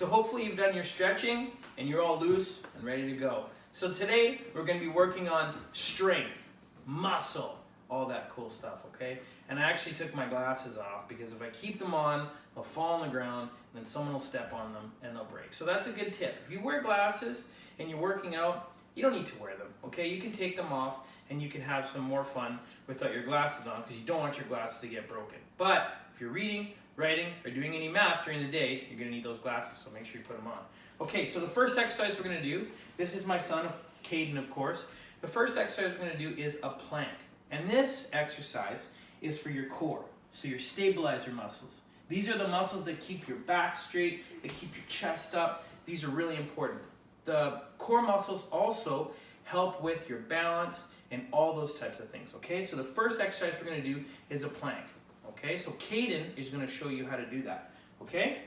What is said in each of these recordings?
So hopefully you've done your stretching and you're all loose and ready to go. So today we're going to be working on strength, muscle, all that cool stuff, okay? And I actually took my glasses off because if I keep them on, they'll fall on the ground and then someone will step on them and they'll break. So that's a good tip. If you wear glasses and you're working out, you don't need to wear them, okay? You can take them off and you can have some more fun without your glasses on because you don't want your glasses to get broken. But if you're reading, writing, or doing any math during the day, you're gonna need those glasses, so make sure you put them on. Okay, so the first exercise we're gonna do, this is my son, Caden, of course. The first exercise we're gonna do is a plank. And this exercise is for your core, so your stabilizer muscles. These are the muscles that keep your back straight, that keep your chest up. These are really important. The core muscles also help with your balance and all those types of things, okay? So the first exercise we're gonna do is a plank, okay? So Caden is gonna show you how to do that, okay?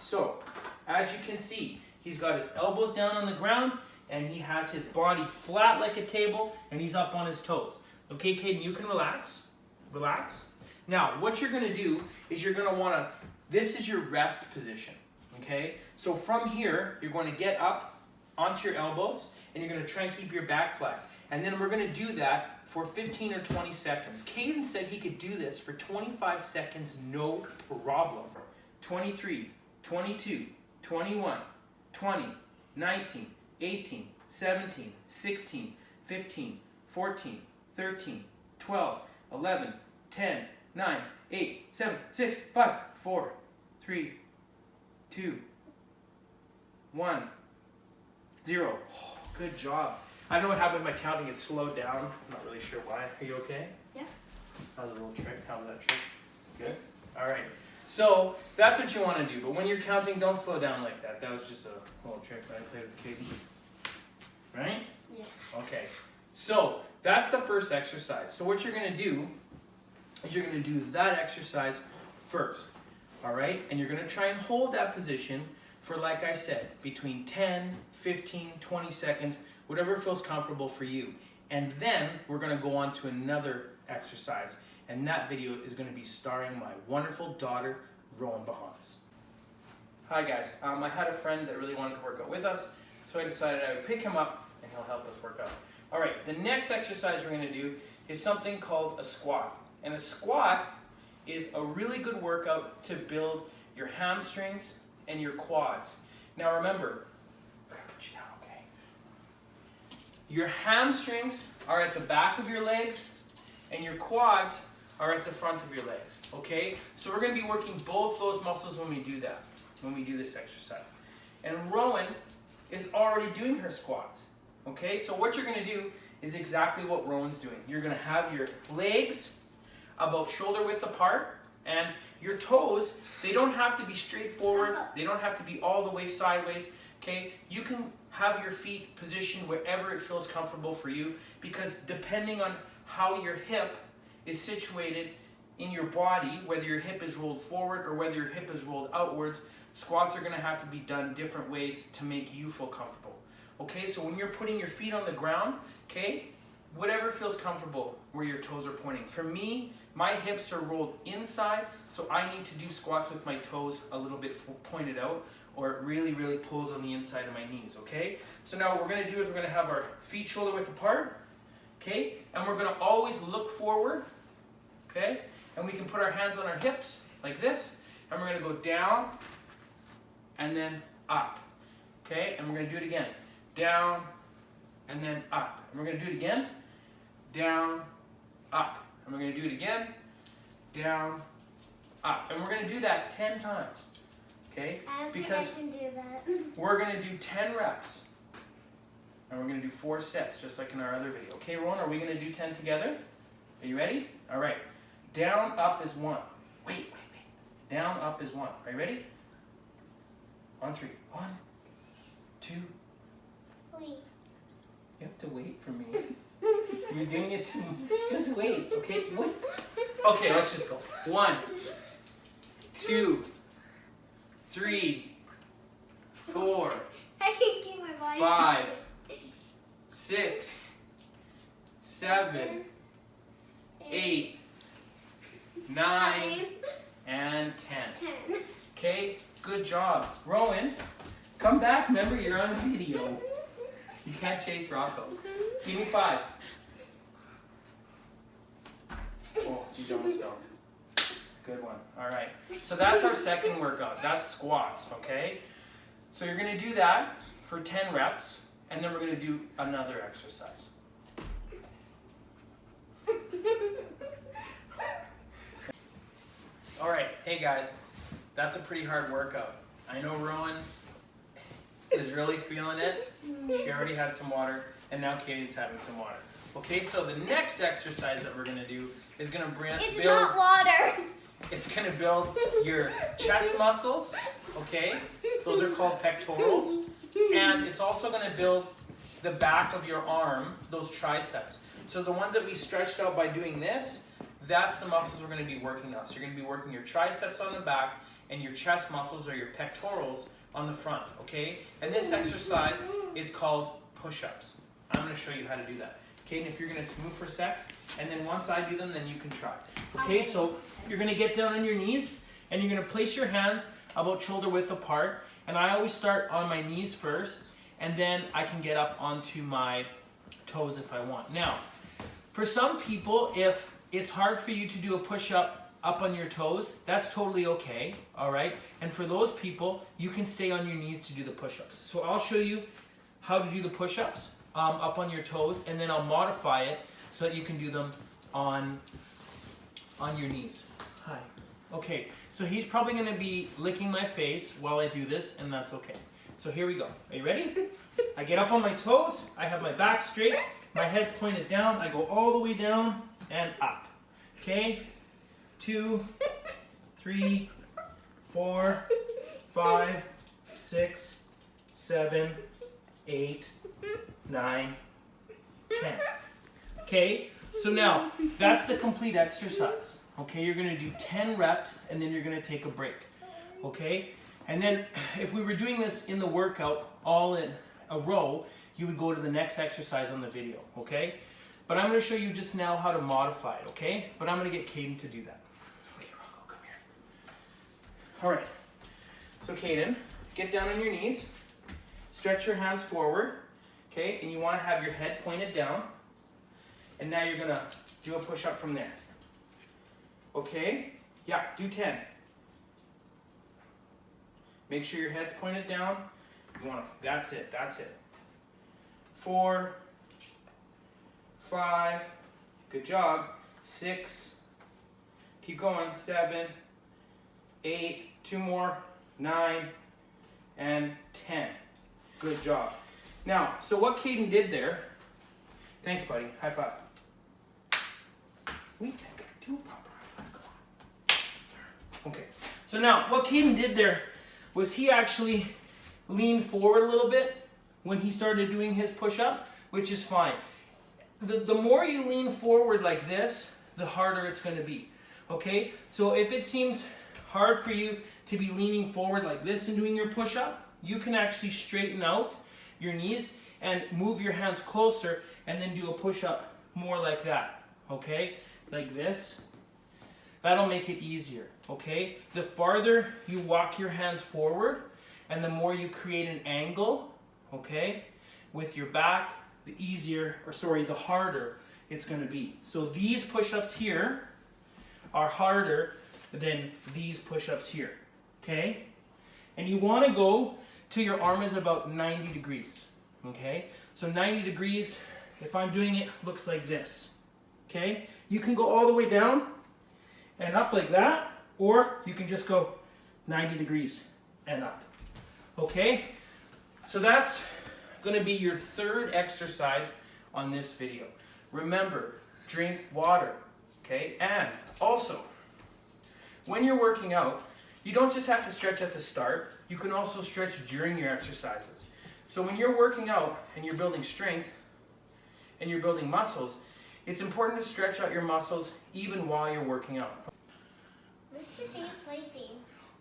So, as you can see, he's got his elbows down on the ground and he has his body flat like a table and he's up on his toes. Okay, Caden, you can relax. Relax. Now, what you're gonna do is you're gonna wanna, this is your rest position, okay? So from here, you're going to get up onto your elbows and you're gonna try and keep your back flat. And then we're gonna do that for 15 or 20 seconds. Caden said he could do this for 25 seconds, no problem. 23, 22, 21, 20, 19, 18, 17, 16, 15, 14, 13, 12, 11, 10, 9, 8, 7, 6, 5, 4, 3, 2, 1, 0. Oh, good job. I don't know what happened with my counting. It slowed down. I'm not really sure why. Are you okay? Yeah. That was a little trick. How was that trick? Good? All right. So that's what you want to do. But when you're counting, don't slow down like that. That was just a little trick that I played with Katie. Right? Yeah. Okay. So that's the first exercise. So what you're going to do is you're going to do that exercise first. All right? And you're going to try and hold that position for, like I said, between 10, 15, 20 seconds, whatever feels comfortable for you. And then we're going to go on to another exercise. And that video is going to be starring my wonderful daughter, Rowan Bahamas. Hi guys, I had a friend that really wanted to work out with us, so I decided I would pick him up and he'll help us work out. All right, the next exercise we're going to do is something called a squat. And a squat is a really good workout to build your hamstrings and your quads. Now remember, I'm going to put you down, okay? Your hamstrings are at the back of your legs and your quads are at the front of your legs, okay? So we're going to be working both those muscles when we do that, when we do this exercise. And Rowan is already doing her squats, okay? So what you're going to do is exactly what Rowan's doing. You're going to have your legs about shoulder width apart, and your toes, they don't have to be straight forward, they don't have to be all the way sideways, okay? You can have your feet positioned wherever it feels comfortable for you, because depending on how your hip is situated in your body, whether your hip is rolled forward or whether your hip is rolled outwards, squats are going to have to be done different ways to make you feel comfortable. Okay, so when you're putting your feet on the ground, okay, whatever feels comfortable where your toes are pointing. For me, my hips are rolled inside, so I need to do squats with my toes a little bit pointed out, or it really, really pulls on the inside of my knees, okay? So now what we're going to do is we're going to have our feet shoulder width apart, okay? And we're going to always look forward, okay? And we can put our hands on our hips like this, and we're going to go down and then up, okay? And we're going to do it again. Down and then up. And we're going to do it again. Down, up. And we're going to do it again. Down, up. And we're going to do that 10 times, okay? I don't because think I can do that. we're going to do 10 reps. And we're going to do 4 sets, just like in our other video. Okay, Rowan, are we going to do 10 together? Are you ready? All right. Down, up is 1. Wait. Down, up is 1. Are you ready? On 3. 1, 2. Wait. You have to wait for me. You're doing it too. Just wait, okay? Wait. Okay, let's just go. 1, 2, 3, 4, I can keep my body. 5, 6, 7, 8, 9, and 10. 10. Okay, good job. Rowan, come back. Remember, you're on video. You can't chase Rocco. Give me 5. Oh, you almost fell. Good one. All right. So that's our second workout. That's squats, okay? So you're going to do that for 10 reps, and then we're going to do another exercise. All right. Hey, guys. That's a pretty hard workout. I know Rowan is really feeling it. She already had some water, and now Katie's having some water. Okay, so the next exercise that we're going to do is going to It's build... not water. It's going to build your chest muscles, okay? Those are called pectorals. And it's also going to build the back of your arm, those triceps. So the ones that we stretched out by doing this, that's the muscles we're going to be working on. So you're going to be working your triceps on the back and your chest muscles or your pectorals on the front, okay? And this exercise is called push-ups. I'm going to show you how to do that. Okay, and if you're going to move for a sec, and then once I do them, then you can try. Okay, so you're going to get down on your knees, and you're going to place your hands about shoulder width apart. And I always start on my knees first, and then I can get up onto my toes if I want. Now, for some people, if it's hard for you to do a push-up up on your toes, that's totally okay, all right? And for those people, you can stay on your knees to do the push-ups. So I'll show you how to do the push-ups up on your toes, and then I'll modify it so that you can do them on your knees. Hi. Okay, so he's probably going to be licking my face while I do this, and that's okay. So here we go. Are you ready? I get up on my toes, I have my back straight, my head's pointed down, I go all the way down and up. Okay? 2, 3, 4, 5, 6, 7, 8, 9, 10. Okay, so now that's the complete exercise. Okay, you're going to do 10 reps and then you're going to take a break. Okay, and then if we were doing this in the workout all in a row, you would go to the next exercise on the video. Okay, but I'm going to show you just now how to modify it. Okay, but I'm going to get Caden to do that. Okay, Rocco, come here. All right, so Caden, get down on your knees, stretch your hands forward. Okay, and you want to have your head pointed down. And now you're going to do a push-up from there. Okay? Yeah, do 10. Make sure your head's pointed down. You want to, that's it, that's it. 4, 5, good job. 6, keep going. 7, 8, 2 more, 9, and 10. Good job. Now, so what Caden did there, thanks buddy, high five. We can't do a proper high five, come on. Okay, so now what Caden did there was he actually leaned forward a little bit when he started doing his push-up, which is fine. The more you lean forward like this, the harder it's going to be. Okay, so if it seems hard for you to be leaning forward like this and doing your push-up, you can actually straighten out your knees and move your hands closer and then do a push-up more like that, okay? Like this. That'll make it easier, okay? The farther you walk your hands forward and the more you create an angle, okay, with your back, the easier, or sorry, the harder it's gonna be. So these push-ups here are harder than these push-ups here, okay? And you wanna go till your arm is about 90 degrees, okay? So 90 degrees, if I'm doing it, looks like this, okay? You can go all the way down and up like that, or you can just go 90 degrees and up, okay? So that's gonna be your third exercise on this video. Remember, drink water, okay? And also, when you're working out, you don't just have to stretch at the start, you can also stretch during your exercises. So when you're working out and you're building strength and you're building muscles, it's important to stretch out your muscles even while you're working out. Mr. B is sleeping.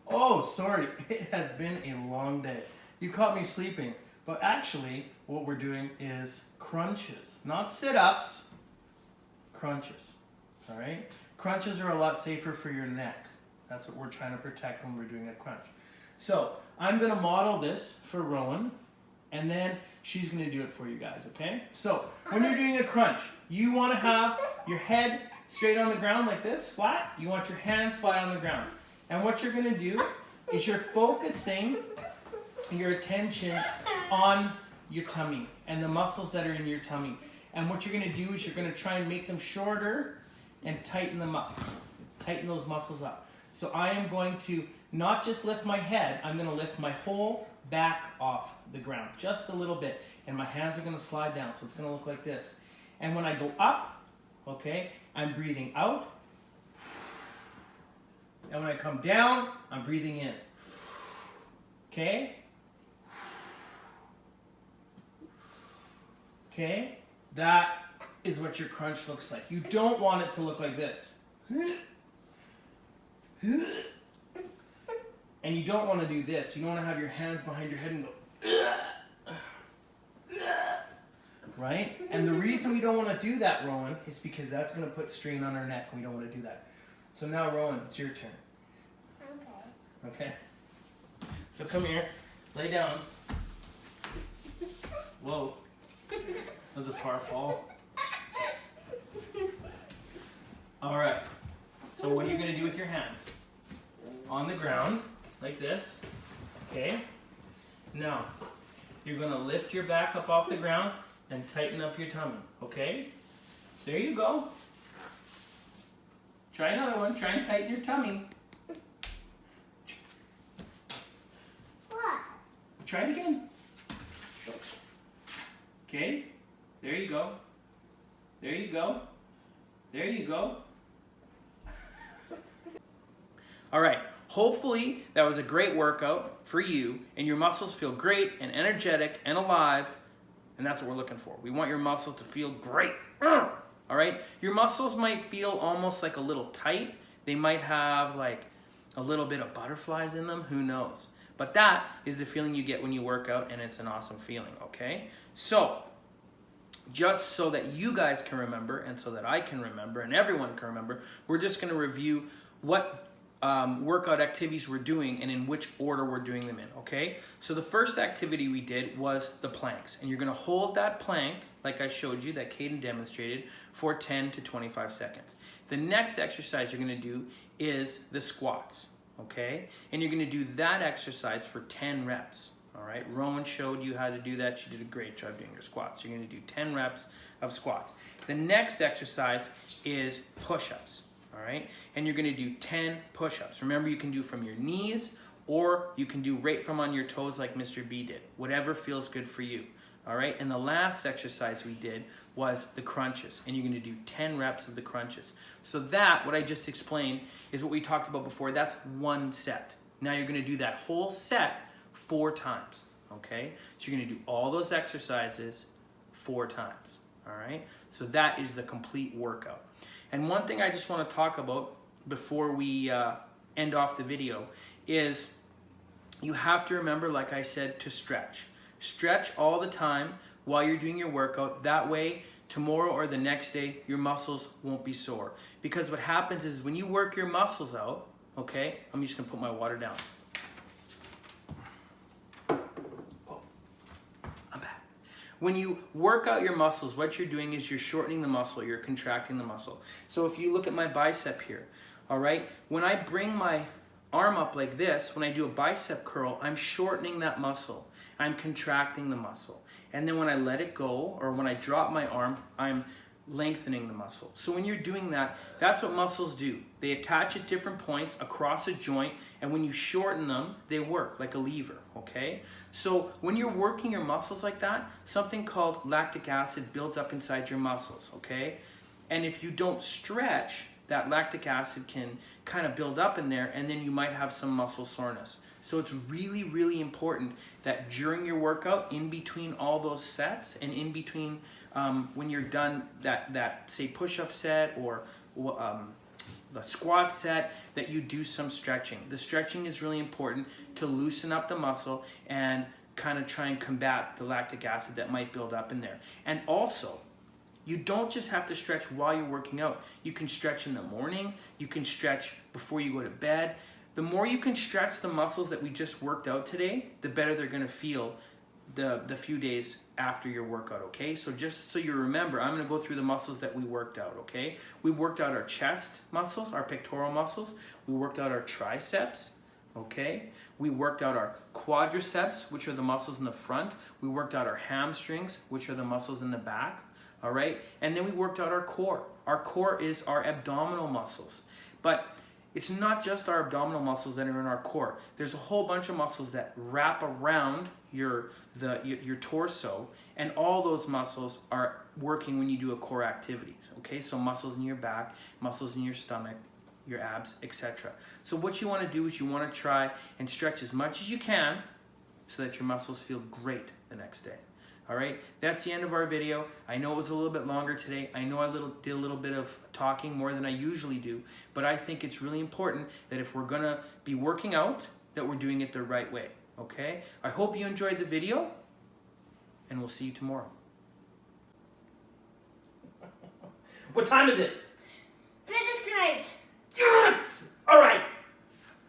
Oh, sorry. It has been a long day. You caught me sleeping. But actually, what we're doing is crunches. Not sit-ups, crunches. All right? Crunches are a lot safer for your neck. That's what we're trying to protect when we're doing a crunch. So I'm going to model this for Rowan, and then she's going to do it for you guys, okay? So when you're doing a crunch, you want to have your head straight on the ground like this, flat. You want your hands flat on the ground. And what you're going to do is you're focusing your attention on your tummy and the muscles that are in your tummy. And what you're going to do is you're going to try and make them shorter and tighten them up. Tighten those muscles up. So I am going to not just lift my head, I'm going to lift my whole back off the ground just a little bit. And my hands are going to slide down. So it's going to look like this. And when I go up, okay, I'm breathing out. And when I come down, I'm breathing in. Okay? Okay? That is what your crunch looks like. You don't want it to look like this. And you don't want to do this. You don't want to have your hands behind your head and go, right? And the reason we don't want to do that, Rowan, is because that's going to put strain on our neck, and we don't want to do that. So now, Rowan, it's your turn. Okay. Okay? So come here. Lay down. Whoa. That was a far fall. All right. So what are you going to do with your hands? On the ground, like this. Okay? Now, you're going to lift your back up off the ground and tighten up your tummy. Okay? There you go. Try another one. Try and tighten your tummy. What? Try it again. Okay? There you go. There you go. There you go. All right. Hopefully that was a great workout for you and your muscles feel great and energetic and alive, and that's what we're looking for. We want your muscles to feel great. All right? Your muscles might feel almost like a little tight. They might have like a little bit of butterflies in them. Who knows? But that is the feeling you get when you work out, and it's an awesome feeling, okay? So, just so that you guys can remember and so that I can remember and everyone can remember, we're just going to review what workout activities we're doing and in which order we're doing them in, okay? So the first activity we did was the planks, and you're going to hold that plank like I showed you, that Caden demonstrated, for 10 to 25 seconds. The next exercise you're going to do is the squats, okay? And you're going to do that exercise for 10 reps. All right, Rowan showed you how to do that. She did a great job doing your squats. You're going to do 10 reps of squats. The next exercise is push-ups, all right? And you're going to do 10 push-ups. Remember, you can do from your knees or you can do right from on your toes like Mr. B did. Whatever feels good for you, all right? And the last exercise we did was the crunches, and you're going to do 10 reps of the crunches. So that, what I just explained, is what we talked about before. That's one set. Now you're going to do that whole set 4 times, okay? So you're going to do all those exercises 4 times, all right? So that is the complete workout. And one thing I just want to talk about before we end off the video is you have to remember, like I said, to stretch. Stretch all the time while you're doing your workout. That way, tomorrow or the next day, your muscles won't be sore. Because what happens is when you work your muscles out, okay? I'm just going to put my water down. When you work out your muscles, what you're doing is you're shortening the muscle, you're contracting the muscle. So if you look at my bicep here, all right, when I bring my arm up like this, when I do a bicep curl, I'm shortening that muscle. I'm contracting the muscle. And then when I let it go, or when I drop my arm, I'm lengthening the muscle. So when you're doing that, that's what muscles do. They attach at different points across a joint, and when you shorten them, they work like a lever, okay? So when you're working your muscles like that, something called lactic acid builds up inside your muscles, okay? And if you don't stretch, that lactic acid can kind of build up in there, and then you might have some muscle soreness. So it's really, really important that during your workout, in between all those sets, and in between when you're done that say push-up set or the squat set, that you do some stretching. The stretching is really important to loosen up the muscle and kind of try and combat the lactic acid that might build up in there. And also, You don't just have to stretch while you're working out. You can stretch in the morning. You can stretch before you go to bed. The more you can stretch the muscles that we just worked out today, the better they're going to feel the few days after your workout, okay? So just so you remember, I'm going to go through the muscles that we worked out, okay? We worked out our chest muscles, our pectoral muscles. We worked out our triceps, okay? We worked out our quadriceps, which are the muscles in the front. We worked out our hamstrings, which are the muscles in the back, all right? And then we worked out our core. Our core is our abdominal muscles. But it's not just our abdominal muscles that are in our core. There's a whole bunch of muscles that wrap around your torso, and all those muscles are working when you do a core activities, okay? So muscles in your back, muscles in your stomach, your abs, etc. So what you want to do is you want to try and stretch as much as you can so that your muscles feel great the next day. All right, that's the end of our video. I know it was a little bit longer today. I know I did a little bit of talking more than I usually do, but I think it's really important that if we're gonna be working out, that we're doing it the right way, okay? I hope you enjoyed the video, and we'll see you tomorrow. What time is it? Fitness night. Yes! All right,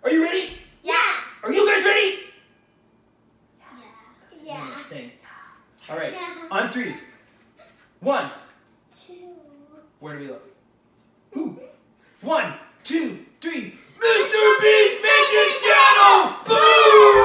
are you ready? Yeah. Are you guys ready? Yeah. Saying. All right, Yeah. on 3. 1. 2. Where do we look? Ooh. 1, 2, 3. Mr. Beast Fitness Channel! Boom!